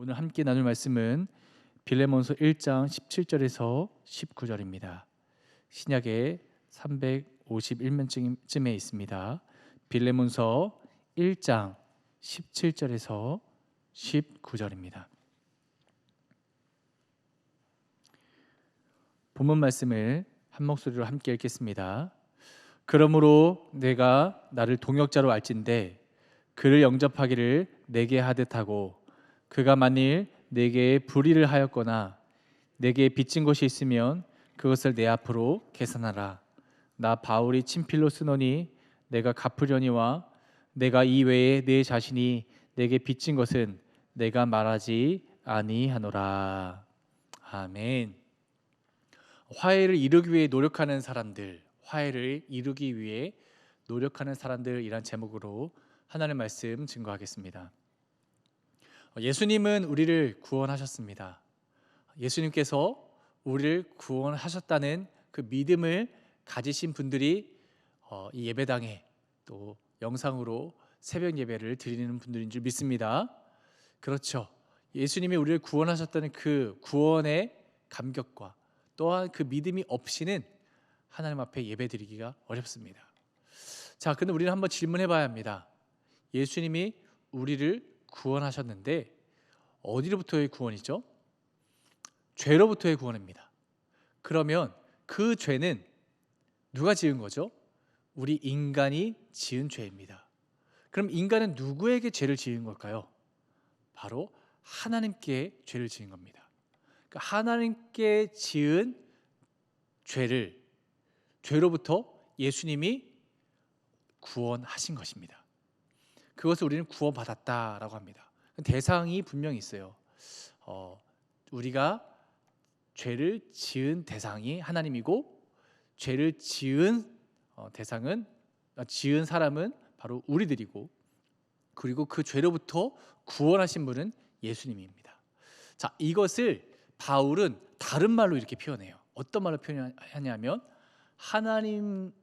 오늘 함께 나눌 말씀은 빌레몬서 1장 17절에서 19절입니다. 신약의 351면쯤에 있습니다. 빌레몬서 1장 17절에서 19절입니다. 본문 말씀을 한 목소리로 함께 읽겠습니다. 그러므로 내가 나를 동역자로 알진대 그를 영접하기를 내게 하듯 하고 그가 만일 내게 불의를 하였거나 내게 빚진 것이 있으면 그것을 내 앞으로 계산하라. 나 바울이 친필로 쓰노니 내가 갚으려니와 내가 이 외에 내 자신이 내게 빚진 것은 내가 말하지 아니하노라. 아멘. 화해를 이루기 위해 노력하는 사람들, 화해를 이루기 위해 노력하는 사람들이란 제목으로 하나님의 말씀 증거하겠습니다. 예수님은 우리를 구원하셨습니다. 예수님께서 우리를 구원하셨다는 그 믿음을 가지신 분들이 이 예배당에 또 영상으로 새벽 예배를 드리는 분들인 줄 믿습니다. 그렇죠. 예수님이 우리를 구원하셨다는 그 구원의 감격과 또한 그 믿음이 없이는 하나님 앞에 예배 드리기가 어렵습니다. 자, 근데 우리는 한번 질문해 봐야 합니다. 예수님이 우리를 구원하셨는데 어디로부터의 구원이죠? 죄로부터의 구원입니다. 그러면 그 죄는 누가 지은 거죠? 우리 인간이 지은 죄입니다. 그럼 인간은 누구에게 죄를 지은 걸까요? 바로 하나님께 죄를 지은 겁니다. 그러니까 하나님께 지은 죄로부터 예수님이 구원하신 것입니다. 그것을 우리는 구원받았다라고 합니다. 대상이 분명히 있어요. 우리가 죄를 지은 대상이 하나님이고 죄를 지은 지은 사람은 바로 우리들이고 그리고 그 죄로부터 구원하신 분은 예수님입니다. 자, 이것을 바울은 다른 말로 이렇게 표현해요. 어떤 말로 표현하냐면 하나님께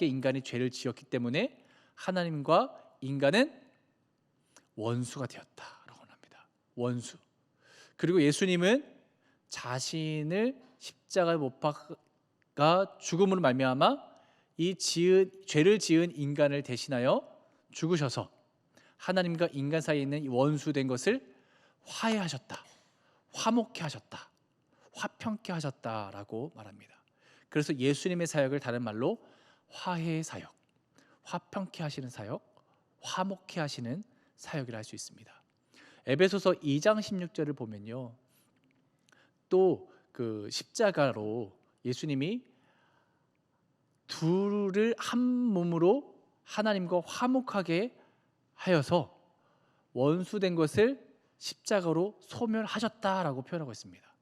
인간이 죄를 지었기 때문에 하나님과 인간은 원수가 되었다라고 합니다. 원수. 그리고 예수님은 자신을 십자가에 못 박아 죽음으로 말미암아 이 죄를 지은 인간을 대신하여 죽으셔서 하나님과 인간 사이에 있는 이 원수된 것을 화해하셨다, 화목케 하셨다, 화평케 하셨다라고 말합니다. 그래서 예수님의 사역을 다른 말로 화해의 사역, 화평케 하시는 사역, 화목케 하시는 사역이라 할 수 있습니다. 에베소서 2장 16절을 보면요, 또 그 십자가로 예수님이 둘을 한 몸으로 하나님과 화목하게 하여서 원수된 것을 십자가로 소멸하셨다라고 표현하고 있습니다.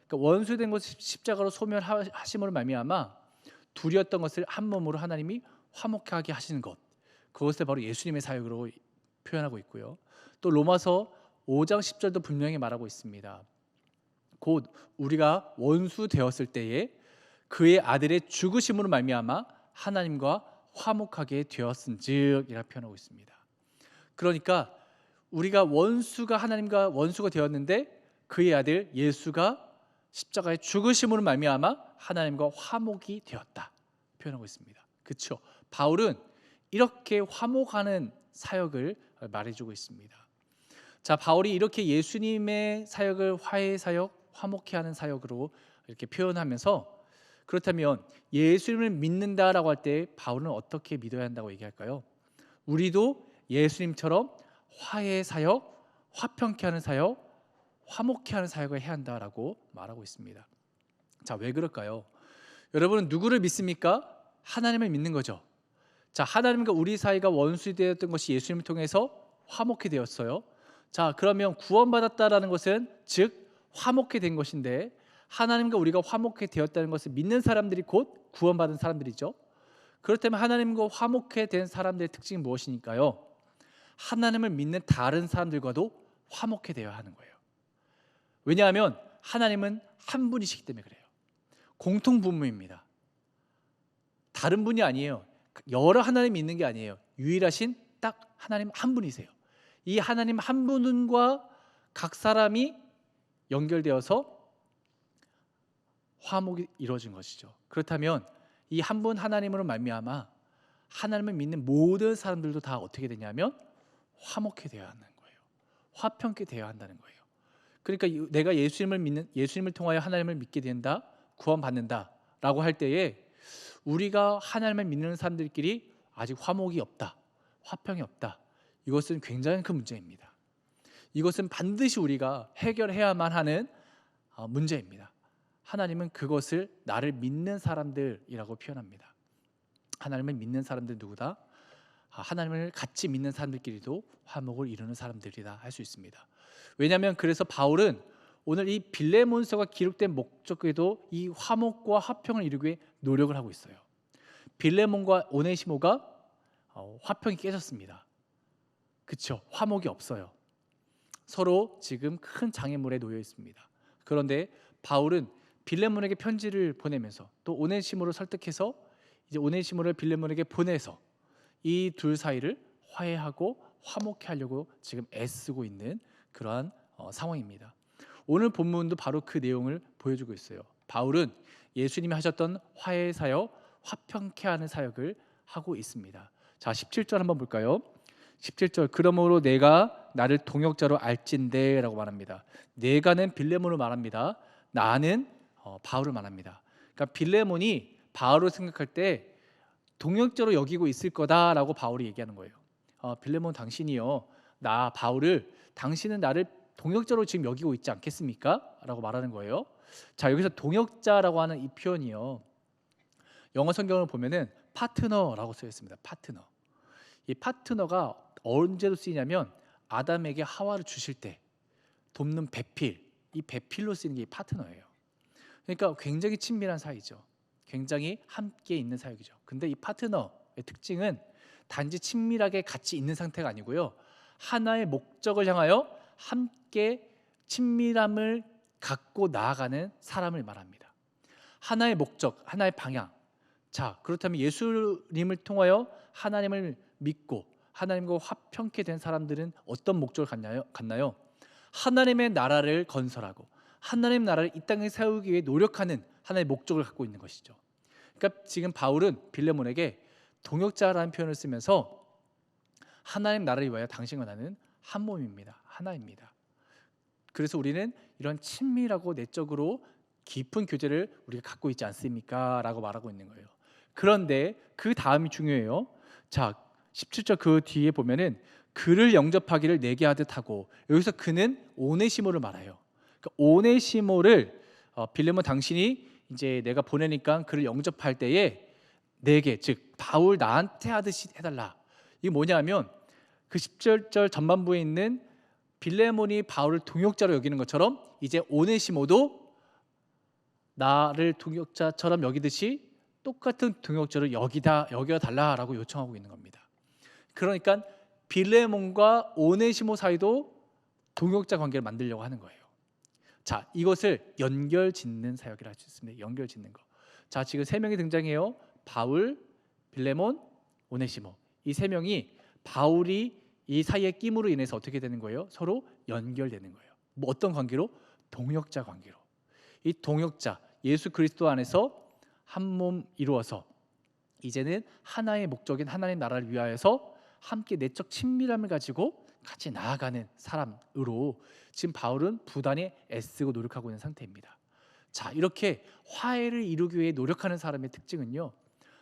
그러니까 원수된 것을 십자가로 소멸하심으로 말미암아 둘이었던 것을 한 몸으로 하나님이 화목하게 하시는 것, 그것을 바로 예수님의 사역으로 표현하고 있고요. 또 로마서 5장 10절도 분명히 말하고 있습니다. 곧 우리가 원수 되었을 때에 그의 아들의 죽으심으로 말미암아 하나님과 화목하게 되었은즉 이라 표현하고 있습니다. 그러니까 우리가 하나님과 원수가 되었는데 그의 아들 예수가 십자가의 죽으심으로 말미암아 하나님과 화목이 되었다 표현하고 있습니다. 그렇죠? 바울은 이렇게 화목하는 사역을 말해주고 있습니다. 자, 바울이 이렇게 예수님의 사역을 화해의 사역, 화목케 하는 사역으로 이렇게 표현하면서, 그렇다면 예수님을 믿는다라고 할 때 바울은 어떻게 믿어야 한다고 얘기할까요? 우리도 예수님처럼 화해의 사역, 화평케 하는 사역, 화목케 하는 사역을 해야 한다라고 말하고 있습니다. 자, 왜 그럴까요? 여러분은 누구를 믿습니까? 하나님을 믿는 거죠. 자, 하나님과 우리 사이가 원수되었던 것이 예수님을 통해서 화목케 되었어요. 자, 그러면 구원받았다라는 것은 즉 화목케 된 것인데, 하나님과 우리가 화목케 되었다는 것을 믿는 사람들이 곧 구원받은 사람들이죠. 그렇다면 하나님과 화목케 된 사람들의 특징이 무엇이니까요? 하나님을 믿는 다른 사람들과도 화목케 되어야 하는 거예요. 왜냐하면 하나님은 한 분이시기 때문에 그래요. 공통분모입니다. 다른 분이 아니에요. 여러 하나님이 있는 게 아니에요. 유일하신 딱 하나님 한 분이세요. 이 하나님 한 분과 각 사람이 연결되어서 화목이 이루어진 것이죠. 그렇다면 이 한 분 하나님으로 말미암아 하나님을 믿는 모든 사람들도 다 어떻게 되냐면 화목해 되어야 하는 거예요. 화평케 되어야 한다는 거예요. 그러니까 내가 예수님을 통하여 하나님을 믿게 된다, 구원받는다라고 할 때에 우리가 하나님을 믿는 사람들끼리 아직 화목이 없다, 화평이 없다. 이것은 굉장히 큰 문제입니다. 이것은 반드시 우리가 해결해야만 하는 문제입니다. 하나님은 그것을 나를 믿는 사람들이라고 표현합니다. 하나님을 믿는 사람들 누구다? 하나님을 같이 믿는 사람들끼리도 화목을 이루는 사람들이다 할 수 있습니다. 왜냐하면 그래서 바울은 오늘 이 빌레몬서가 기록된 목적에도 이 화목과 화평을 이루기 위해 노력을 하고 있어요. 빌레몬과 오네시모가 화평이 깨졌습니다. 그렇죠? 화목이 없어요. 서로 지금 큰 장애물에 놓여 있습니다. 그런데 바울은 빌레몬에게 편지를 보내면서 또 오네시모를 설득해서 이제 오네시모를 빌레몬에게 보내서 이 둘 사이를 화해하고 화목케 하려고 지금 애쓰고 있는 그러한 상황입니다. 오늘 본문도 바로 그 내용을 보여주고 있어요. 바울은 예수님이 하셨던 화해 사역, 화평케 하는 사역을 하고 있습니다. 자, 17절 한번 볼까요? 17절 그러므로 내가 나를 동역자로 알진대라고 말합니다. 내가는 빌레몬을 말합니다. 나는 바울을 말합니다. 그러니까 빌레몬이 바울을 생각할 때 동역자로 여기고 있을 거다라고 바울이 얘기하는 거예요. 빌레몬 당신이요, 나 바울을 당신은 나를 동역자로 지금 여기고 있지 않겠습니까? 라고 말하는 거예요. 자, 여기서 동역자라고 하는 이 표현이요, 영어 성경을 보면은 파트너라고 쓰여 있습니다. 파트너. 이 파트너가 언제로 쓰이냐면 아담에게 하와를 주실 때 돕는 배필, 이 배필로 쓰이는 게 파트너예요. 그러니까 굉장히 친밀한 사이죠. 굉장히 함께 있는 사역이죠. 근데 이 파트너의 특징은 단지 친밀하게 같이 있는 상태가 아니고요, 하나의 목적을 향하여 함께 친밀함을 갖고 나아가는 사람을 말합니다. 하나의 목적, 하나의 방향. 자, 그렇다면 예수님을 통하여 하나님을 믿고 하나님과 화평케 된 사람들은 어떤 목적을 갖나요? 하나님의 나라를 건설하고 하나님 나라를 이 땅에 세우기 위해 노력하는 하나의 목적을 갖고 있는 것이죠. 그러니까 지금 바울은 빌레몬에게 동역자라는 표현을 쓰면서 하나님 나라를 위하여 당신과 나는 한 몸입니다. 하나입니다. 그래서 우리는 이런 친밀하고 내적으로 깊은 교제를 우리가 갖고 있지 않습니까? 라고 말하고 있는 거예요. 그런데 그 다음이 중요해요. 자, 17절 그 뒤에 보면은 그를 영접하기를 내게 하듯 하고, 여기서 그는 오네시모를 말해요. 그러니까 오네시모를 빌레몬 당신이 이제 내가 보내니까 그를 영접할 때에 내게, 즉 바울 나한테 하듯이 해달라. 이게 뭐냐면 그 10절 전반부에 있는 빌레몬이 바울을 동역자로 여기는 것처럼 이제 오네시모도 나를 동역자처럼 여기듯이 똑같은 동역자로 여겨달라라고 요청하고 있는 겁니다. 그러니까 빌레몬과 오네시모 사이도 동역자 관계를 만들려고 하는 거예요. 자, 이것을 연결 짓는 사역이라 할 수 있습니다. 연결 짓는 거. 자, 지금 세 명이 등장해요. 바울, 빌레몬, 오네시모. 이 세 명이 바울이 이 사이의 끼므로 인해서 어떻게 되는 거예요? 서로 연결되는 거예요. 뭐 어떤 관계로? 동역자 관계로. 이 동역자, 예수 그리스도 안에서 한 몸 이루어서 이제는 하나의 목적인 하나님 나라를 위하여서 함께 내적 친밀함을 가지고 같이 나아가는 사람으로 지금 바울은 부단히 애쓰고 노력하고 있는 상태입니다. 자, 이렇게 화해를 이루기 위해 노력하는 사람의 특징은요,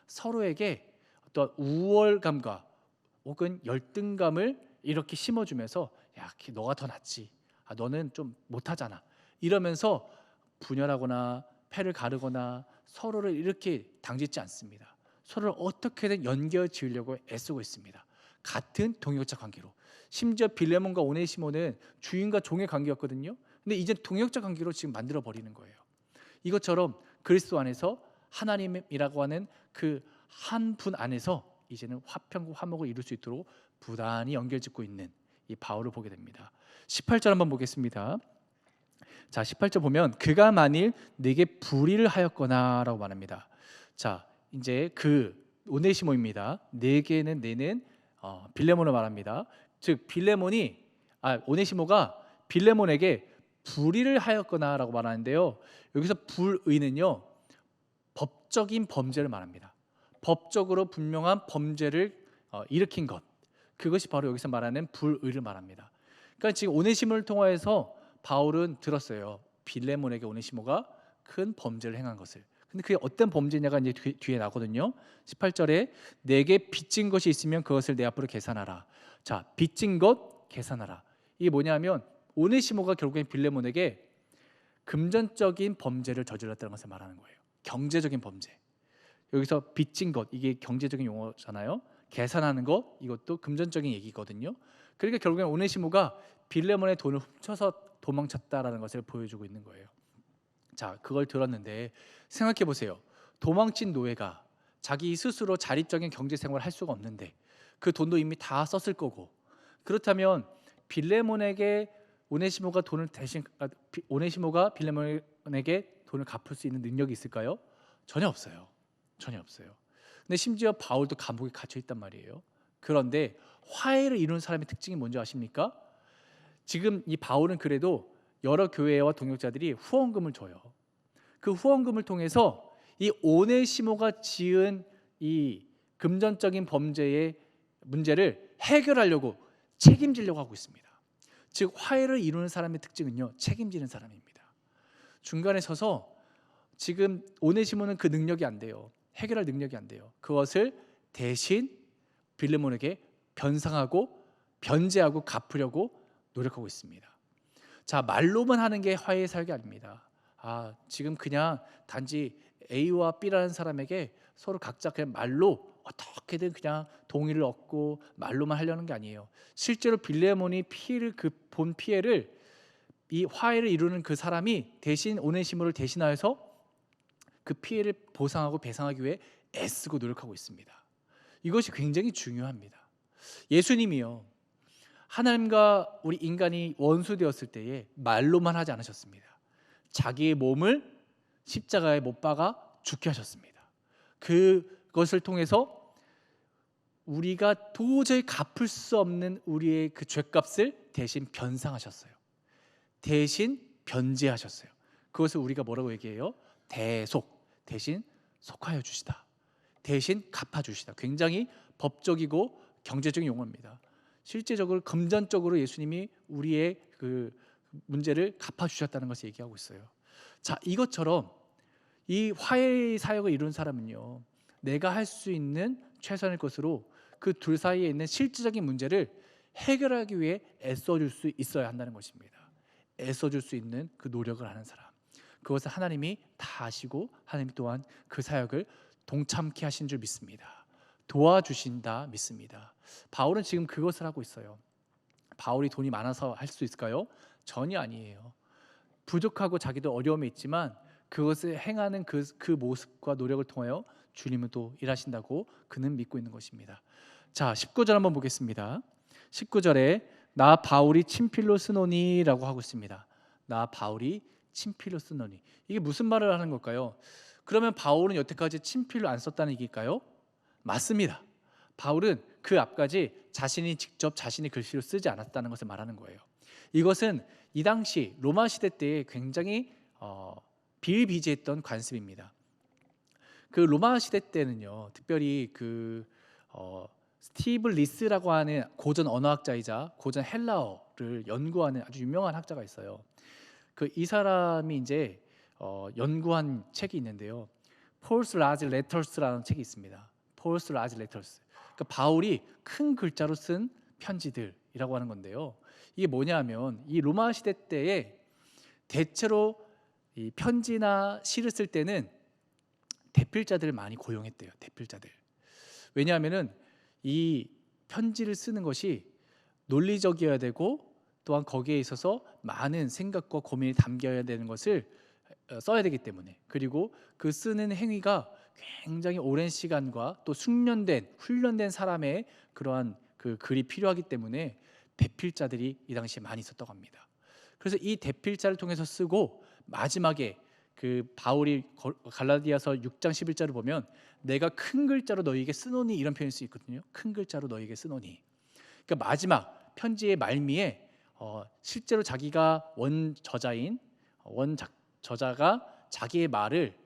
서로에게 어떤 우월감과 혹은 열등감을 이렇게 심어주면서 야, 너가 더 낫지, 너는 좀 못하잖아, 이러면서 분열하거나 패를 가르거나 서로를 이렇게 당짓지 않습니다. 서로를 어떻게든 연결 지으려고 애쓰고 있습니다. 같은 동역자 관계로. 심지어 빌레몬과 오네시모는 주인과 종의 관계였거든요. 근데 이제 동역자 관계로 지금 만들어 버리는 거예요. 이것처럼 그리스도 안에서 하나님이라고 하는 그 한 분 안에서 이제는 화평과 화목을 이룰 수 있도록 부단히 연결짓고 있는 이 바울을 보게 됩니다. 18절 한번 보겠습니다. 자, 18절 보면 그가 만일 내게 불의를 하였거나라고 말합니다. 자, 이제 그 오네시모입니다. 내게는 내는 빌레몬을 말합니다. 즉 오네시모가 빌레몬에게 불의를 하였거나라고 말하는데요. 여기서 불의는요, 법적인 범죄를 말합니다. 법적으로 분명한 범죄를 일으킨 것, 그것이 바로 여기서 말하는 불의를 말합니다. 그러니까 지금 오네시모를 통하여서 바울은 들었어요. 빌레몬에게 오네시모가 큰 범죄를 행한 것을. 근데 그게 어떤 범죄냐가 이제 뒤에 나거든요. 18절에 내게 빚진 것이 있으면 그것을 내 앞으로 계산하라. 자, 빚진 것 계산하라. 이게 뭐냐면 오네시모가 결국엔 빌레몬에게 금전적인 범죄를 저질렀다는 것을 말하는 거예요. 경제적인 범죄. 여기서 빚진 것, 이게 경제적인 용어잖아요. 계산하는 것, 이것도 금전적인 얘기거든요. 그러니까 결국엔 오네시모가 빌레몬의 돈을 훔쳐서 도망쳤다라는 것을 보여주고 있는 거예요. 자, 그걸 들었는데 생각해 보세요. 도망친 노예가 자기 스스로 자립적인 경제 생활을 할 수가 없는데 그 돈도 이미 다 썼을 거고, 그렇다면 빌레몬에게 오네시모가 빌레몬에게 돈을 갚을 수 있는 능력이 있을까요? 전혀 없어요. 전혀 없어요. 근데 심지어 바울도 감옥에 갇혀 있단 말이에요. 그런데 화해를 이루는 사람의 특징이 뭔지 아십니까? 지금 이 바울은 그래도 여러 교회와 동역자들이 후원금을 줘요. 그 후원금을 통해서 이 오네시모가 지은 이 금전적인 범죄의 문제를 해결하려고 책임지려고 하고 있습니다. 즉 화해를 이루는 사람의 특징은요, 책임지는 사람입니다. 중간에 서서 지금 오네시모는 그 능력이 안 돼요. 해결할 능력이 안 돼요. 그것을 대신 빌레몬에게 변상하고 변제하고 갚으려고 노력하고 있습니다. 자, 말로만 하는 게 화해의 사역이 아닙니다. 지금 그냥 단지 A와 B라는 사람에게 서로 각자 그냥 말로 어떻게든 그냥 동의를 얻고 말로만 하려는 게 아니에요. 실제로 빌레몬이 본 피해를 이 화해를 이루는 그 사람이 대신 오네시모를 대신하여서 그 피해를 보상하고 배상하기 위해 애쓰고 노력하고 있습니다. 이것이 굉장히 중요합니다. 예수님이요, 하나님과 우리 인간이 원수되었을 때에 말로만 하지 않으셨습니다. 자기의 몸을 십자가에 못 박아 죽게 하셨습니다. 그것을 통해서 우리가 도저히 갚을 수 없는 우리의 그 죄값을 대신 변상하셨어요. 대신 변제하셨어요. 그것을 우리가 뭐라고 얘기해요? 대신 속하여 주시다. 대신 갚아 주시다. 굉장히 법적이고 경제적인 용어입니다. 실제적으로 금전적으로 예수님이 우리의 그 문제를 갚아 주셨다는 것을 얘기하고 있어요. 자, 이것처럼 이 화해의 사역을 이룬 사람은요, 내가 할 수 있는 최선의 것으로 그 둘 사이에 있는 실질적인 문제를 해결하기 위해 애써줄 수 있어야 한다는 것입니다. 애써줄 수 있는 그 노력을 하는 사람, 그것을 하나님이 다 아시고 하나님 또한 그 사역을 동참케 하신 줄 믿습니다. 도와주신다 믿습니다. 바울은 지금 그것을 하고 있어요. 바울이 돈이 많아서 할 수 있을까요? 전혀 아니에요. 부족하고 자기도 어려움이 있지만 그것을 행하는 그 모습과 노력을 통하여 주님은 또 일하신다고 그는 믿고 있는 것입니다. 자, 19절 한번 보겠습니다. 19절에 나 바울이 친필로 쓰노니라고 하고 있습니다. 나 바울이 친필로 쓰노니. 이게 무슨 말을 하는 걸까요? 그러면 바울은 여태까지 친필로 안 썼다는 얘기일까요? 맞습니다. 바울은 그 앞까지 자신이 직접 자신의 글씨로 쓰지 않았다는 것을 말하는 거예요. 이것은 이 당시 로마 시대 때에 굉장히 비일비재했던 관습입니다. 그 로마 시대 때는요, 특별히 스티브 리스라고 하는 고전 언어학자이자 고전 헬라어를 연구하는 아주 유명한 학자가 있어요. 이 사람이 이제 연구한 책이 있는데요, 폴스 라지 레터스라는 책이 있습니다. 폴스 라지 레터스. 그러니까 바울이 큰 글자로 쓴 편지들이라고 하는 건데요. 이게 뭐냐면 이 로마 시대 때에 대체로 이 편지나 시를 쓸 때는 대필자들을 많이 고용했대요. 대필자들. 왜냐하면은 이 편지를 쓰는 것이 논리적이어야 되고 또한 거기에 있어서 많은 생각과 고민이 담겨야 되는 것을 써야 되기 때문에, 그리고 그 쓰는 행위가 굉장히 오랜 시간과 또 훈련된 사람의 그러한 그 글이 필요하기 때문에 대필자들이 이 당시에 많이 있었다고 합니다. 그래서 이 대필자를 통해서 쓰고 마지막에 그 바울이 갈라디아서 6장 11절을 보면 내가 큰 글자로 너희에게 쓰노니 이런 표현이 있거든요. 큰 글자로 너희에게 쓰노니. 그러니까 마지막 편지의 말미에 실제로 자기가 저자가 자기의 말을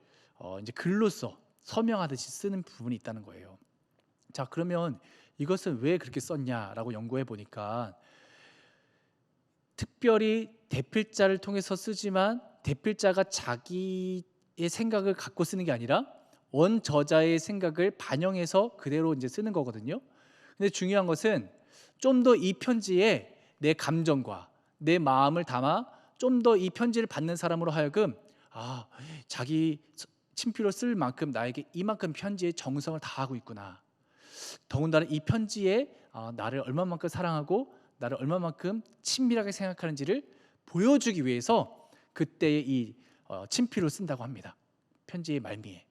이제 글로써 서명하듯이 쓰는 부분이 있다는 거예요. 자, 그러면 이것은 왜 그렇게 썼냐라고 연구해 보니까 특별히 대필자를 통해서 쓰지만 대필자가 자기의 생각을 갖고 쓰는 게 아니라 원 저자의 생각을 반영해서 그대로 이제 쓰는 거거든요. 근데 중요한 것은 좀 더 이 편지에 내 감정과 내 마음을 담아 좀 더 이 편지를 받는 사람으로 하여금 자기 친필로 쓸 만큼 나에게 이만큼 편지에 정성을 다하고 있구나. 더군다나 이 편지에 나를 얼마만큼 사랑하고 나를 얼마만큼 친밀하게 생각하는지를 보여주기 위해서 그때의 이 친필로 쓴다고 합니다. 편지의 말미에.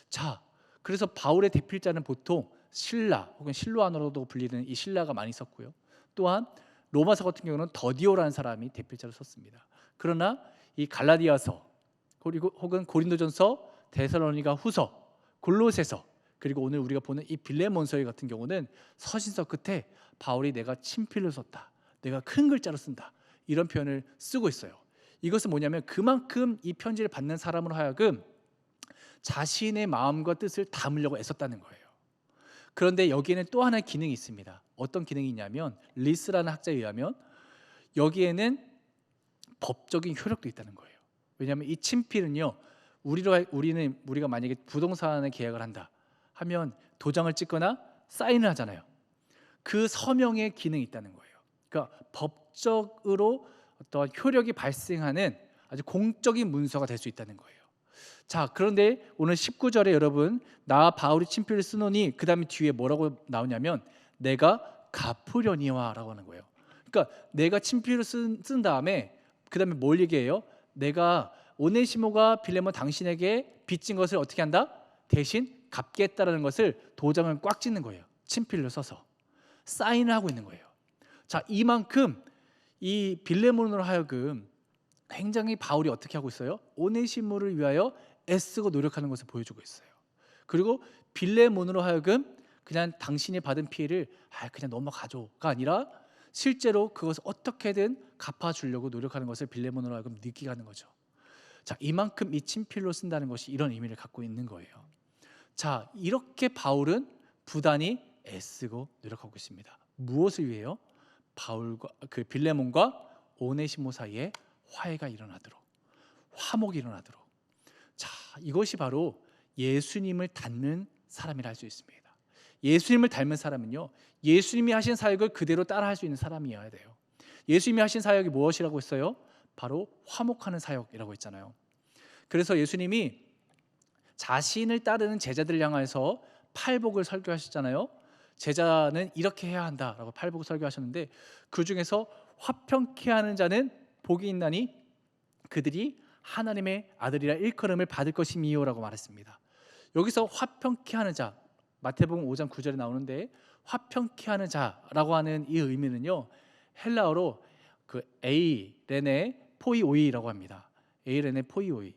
자, 그래서 바울의 대필자는 보통 실라 혹은 실로아노로도 불리는 이 실라가 많이 썼고요. 또한 로마서 같은 경우는 더디오라는 사람이 대필자로 썼습니다. 그러나 이 갈라디아서 그리고 혹은 고린도전서, 데살로니가 후서, 골로새서, 그리고 오늘 우리가 보는 이 빌레몬서 같은 경우는 서신서 끝에 바울이 내가 친필로 썼다, 내가 큰 글자로 쓴다, 이런 표현을 쓰고 있어요. 이것은 뭐냐면 그만큼 이 편지를 받는 사람으로 하여금 자신의 마음과 뜻을 담으려고 애썼다는 거예요. 그런데 여기에는 또 하나의 기능이 있습니다. 어떤 기능이 있냐면 리스라는 학자에 의하면 여기에는 법적인 효력도 있다는 거예요. 왜냐하면 이 친필은요, 우리가 만약에 부동산에 계약을 한다 하면 도장을 찍거나 사인을 하잖아요. 그 서명의 기능이 있다는 거예요. 그러니까 법적으로 어떤 효력이 발생하는 아주 공적인 문서가 될 수 있다는 거예요. 자, 그런데 오늘 19절에 여러분, 나 바울이 친필을 쓰노니, 그 다음에 뒤에 뭐라고 나오냐면 내가 갚으려니와라고 하는 거예요. 그러니까 내가 친필을 쓴 다음에 그 다음에 뭘 얘기해요? 내가 오네시모가 빌레몬 당신에게 빚진 것을 어떻게 한다? 대신 갚겠다라는 것을 도장을 꽉 찍는 거예요. 친필로 써서 사인을 하고 있는 거예요. 자, 이만큼 이 빌레몬으로 하여금 굉장히 바울이 어떻게 하고 있어요? 오네시모를 위하여 애쓰고 노력하는 것을 보여주고 있어요. 그리고 빌레몬으로 하여금 그냥 당신이 받은 피해를 그냥 넘어가줘가 아니라 실제로 그것을 어떻게든 갚아주려고 노력하는 것을 빌레몬으로 하여금 느끼게 하는 거죠. 자, 이만큼 이 친필로 쓴다는 것이 이런 의미를 갖고 있는 거예요. 자, 이렇게 바울은 부단히 애쓰고 노력하고 있습니다. 무엇을 위해요? 바울과 그 빌레몬과 오네시모 사이에 화해가 일어나도록, 화목이 일어나도록. 자, 이것이 바로 예수님을 닮는 사람이라 할 수 있습니다. 예수님을 닮은 사람은요, 예수님이 하신 사역을 그대로 따라할 수 있는 사람이어야 돼요. 예수님이 하신 사역이 무엇이라고 했어요? 바로 화목하는 사역이라고 했잖아요. 그래서 예수님이 자신을 따르는 제자들을 향해서 팔복을 설교하셨잖아요. 제자는 이렇게 해야 한다라고 팔복을 설교하셨는데, 그 중에서 화평케 하는 자는 복이 있나니 그들이 하나님의 아들이라 일컬음을 받을 것이미요라고 말했습니다. 여기서 화평케 하는 자, 마태복음 5장 9절에 나오는데 화평케 하는 자라고 하는 이 의미는요, 헬라어로 그 에이레네 포이오이라고 합니다. 에이레네 포이오이.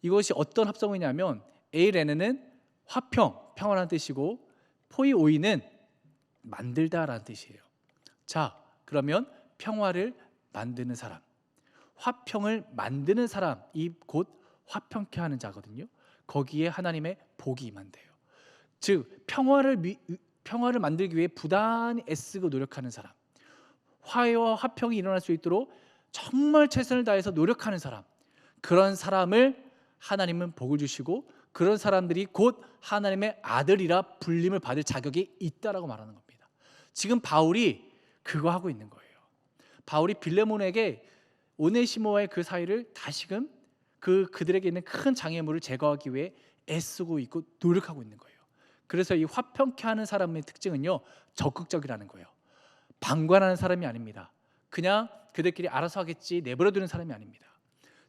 이것이 어떤 합성어냐면 에이레네는 화평, 평화라는 뜻이고 포이오이는 만들다라는 뜻이에요. 자, 그러면 평화를 만드는 사람, 화평을 만드는 사람이 곧 화평케 하는 자거든요. 거기에 하나님의 복이 임한대요. 즉 평화를 만들기 위해 부단히 애쓰고 노력하는 사람, 화해와 화평이 일어날 수 있도록 정말 최선을 다해서 노력하는 사람, 그런 사람을 하나님은 복을 주시고 그런 사람들이 곧 하나님의 아들이라 불림을 받을 자격이 있다라고 말하는 겁니다. 지금 바울이 그거 하고 있는 거예요. 바울이 빌레몬에게 오네시모와의 그 사이를 다시금 그들에게 있는 큰 장애물을 제거하기 위해 애쓰고 있고 노력하고 있는 거예요. 그래서 이 화평케 하는 사람의 특징은요, 적극적이라는 거예요. 방관하는 사람이 아닙니다. 그냥 그들끼리 알아서 하겠지 내버려두는 사람이 아닙니다.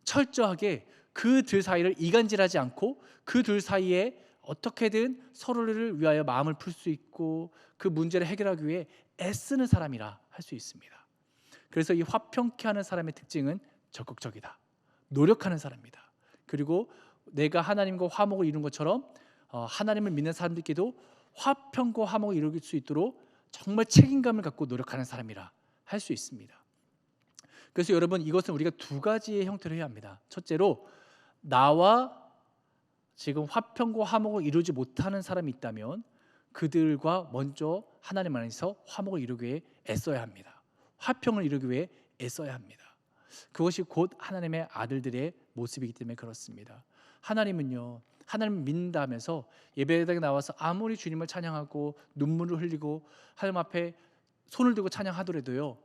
철저하게 그 둘 사이를 이간질하지 않고 그 둘 사이에 어떻게든 서로를 위하여 마음을 풀 수 있고 그 문제를 해결하기 위해 애쓰는 사람이라 할 수 있습니다. 그래서 이 화평케 하는 사람의 특징은 적극적이다, 노력하는 사람이다. 그리고 내가 하나님과 화목을 이룬 것처럼 하나님을 믿는 사람들께도 화평과 화목을 이룰 수 있도록 정말 책임감을 갖고 노력하는 사람이라 할 수 있습니다. 그래서 여러분, 이것은 우리가 두 가지의 형태로 해야 합니다. 첫째로, 나와 지금 화평과 화목을 이루지 못하는 사람이 있다면 그들과 먼저 하나님 안에서 화목을 이루기 위해 애써야 합니다. 화평을 이루기 위해 애써야 합니다. 그것이 곧 하나님의 아들들의 모습이기 때문에 그렇습니다. 하나님은요, 하나님을 믿는다 하면서 예배당에 나와서 아무리 주님을 찬양하고 눈물을 흘리고 하나님 앞에 손을 들고 찬양하더라도요,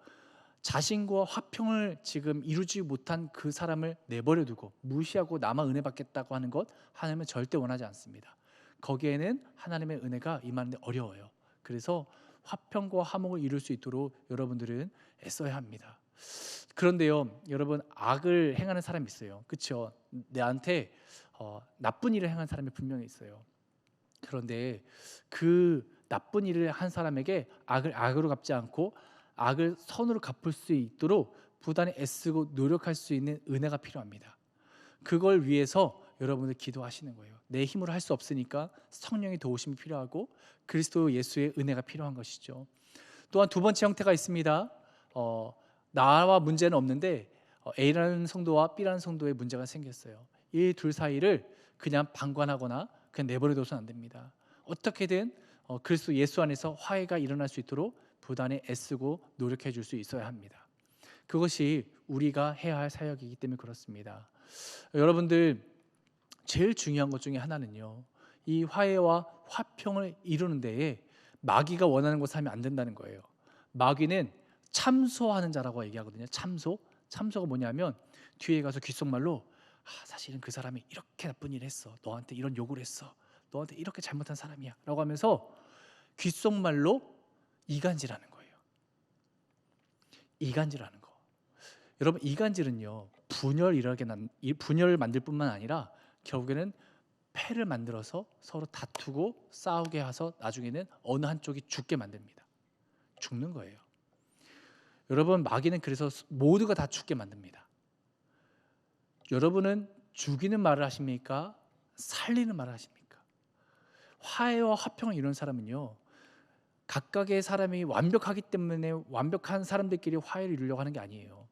자신과 화평을 지금 이루지 못한 그 사람을 내버려 두고 무시하고 나만 은혜 받겠다고 하는 것, 하나님은 절대 원하지 않습니다. 거기에는 하나님의 은혜가 임하는데 어려워요. 그래서 화평과 화목을 이룰 수 있도록 여러분들은 애써야 합니다. 그런데요, 여러분, 악을 행하는 사람이 있어요. 그렇죠? 내한테 나쁜 일을 행한 사람이 분명히 있어요. 그런데 그 나쁜 일을 한 사람에게 악을 악으로 갚지 않고 악을 선으로 갚을 수 있도록 부단히 애쓰고 노력할 수 있는 은혜가 필요합니다. 그걸 위해서 여러분들 기도하시는 거예요. 내 힘으로 할 수 없으니까 성령의 도우심이 필요하고 그리스도 예수의 은혜가 필요한 것이죠. 또한 두 번째 형태가 있습니다. 나와 문제는 없는데 A라는 성도와 B라는 성도의 문제가 생겼어요. 이 둘 사이를 그냥 방관하거나 그냥 내버려둬서는 안 됩니다. 어떻게든 그리스도 예수 안에서 화해가 일어날 수 있도록 부단히 애쓰고 노력해 줄 수 있어야 합니다. 그것이 우리가 해야 할 사역이기 때문에 그렇습니다. 여러분들, 제일 중요한 것 중에 하나는요, 이 화해와 화평을 이루는 데에 마귀가 원하는 것을 하면 안 된다는 거예요. 마귀는 참소하는 자라고 얘기하거든요. 참소가 뭐냐면 뒤에 가서 귓속말로 사실은 그 사람이 이렇게 나쁜 일을 했어, 너한테 이런 욕을 했어, 너한테 이렇게 잘못한 사람이야 라고 하면서 귓속말로 이간질하는 거예요. 이간질하는 거. 여러분, 이간질은요, 분열을 만들 뿐만 아니라 결국에는 패를 만들어서 서로 다투고 싸우게 해서 나중에는 어느 한쪽이 죽게 만듭니다. 죽는 거예요. 여러분, 마귀는 그래서 모두가 다 죽게 만듭니다. 여러분은 죽이는 말을 하십니까? 살리는 말을 하십니까? 화해와 화평을 이루는 사람은요, 각각의 사람이 완벽하기 때문에 완벽한 사람들끼리 화해를 이루려고 하는 게 아니에요.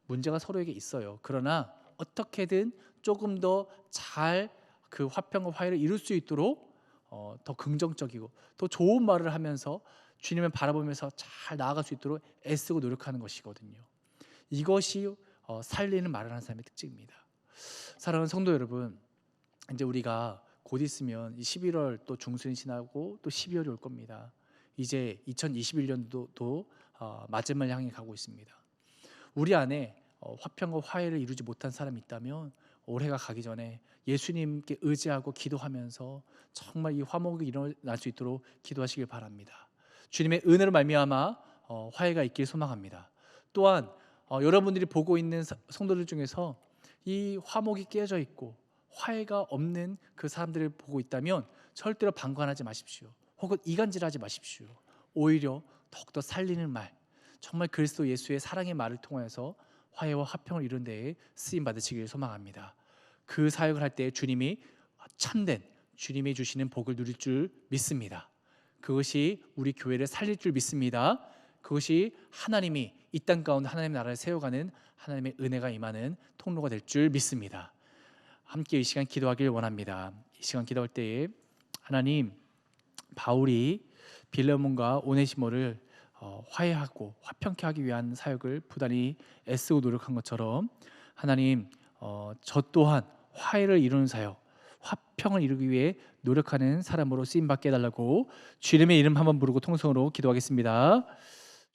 문제가 서로에게 있어요. 그러나 어떻게든 조금 더 잘 그 화평과 화해를 이룰 수 있도록 더 긍정적이고 더 좋은 말을 하면서 주님을 바라보면서 잘 나아갈 수 있도록 애쓰고 노력하는 것이거든요. 이것이 살리는 말을 하는 사람의 특징입니다. 사랑하는 성도 여러분, 이제 우리가 곧 있으면 11월 또 중순이 지나고 또 12월이 올 겁니다. 이제 2021년도도 마지막을 향해 가고 있습니다. 우리 안에 화평과 화해를 이루지 못한 사람이 있다면 올해가 가기 전에 예수님께 의지하고 기도하면서 정말 이 화목이 일어날 수 있도록 기도하시길 바랍니다. 주님의 은혜로 말미암아 화해가 있길 소망합니다. 또한 여러분들이 보고 있는 성도들 중에서 이 화목이 깨져 있고 화해가 없는 그 사람들을 보고 있다면 절대로 방관하지 마십시오. 혹은 이간질하지 마십시오. 오히려 더욱더 살리는 말, 정말 그리스도 예수의 사랑의 말을 통하여서 화해와 화평을 이룬 데에 쓰임 받으시길 소망합니다. 그 사역을 할 때 주님이 참된 주님이 주시는 복을 누릴 줄 믿습니다. 그것이 우리 교회를 살릴 줄 믿습니다. 그것이 하나님이 이 땅 가운데 하나님의 나라를 세워가는 하나님의 은혜가 임하는 통로가 될 줄 믿습니다. 함께 이 시간 기도하길 원합니다. 이 시간 기도할 때에 하나님, 바울이 빌레몬과 오네시모를 화해하고 화평케 하기 위한 사역을 부단히 애쓰고 노력한 것처럼 하나님, 저 또한 화해를 이루는 사역, 화평을 이루기 위해 노력하는 사람으로 쓰임받게 해달라고 주님의 이름 한번 부르고 통성으로 기도하겠습니다.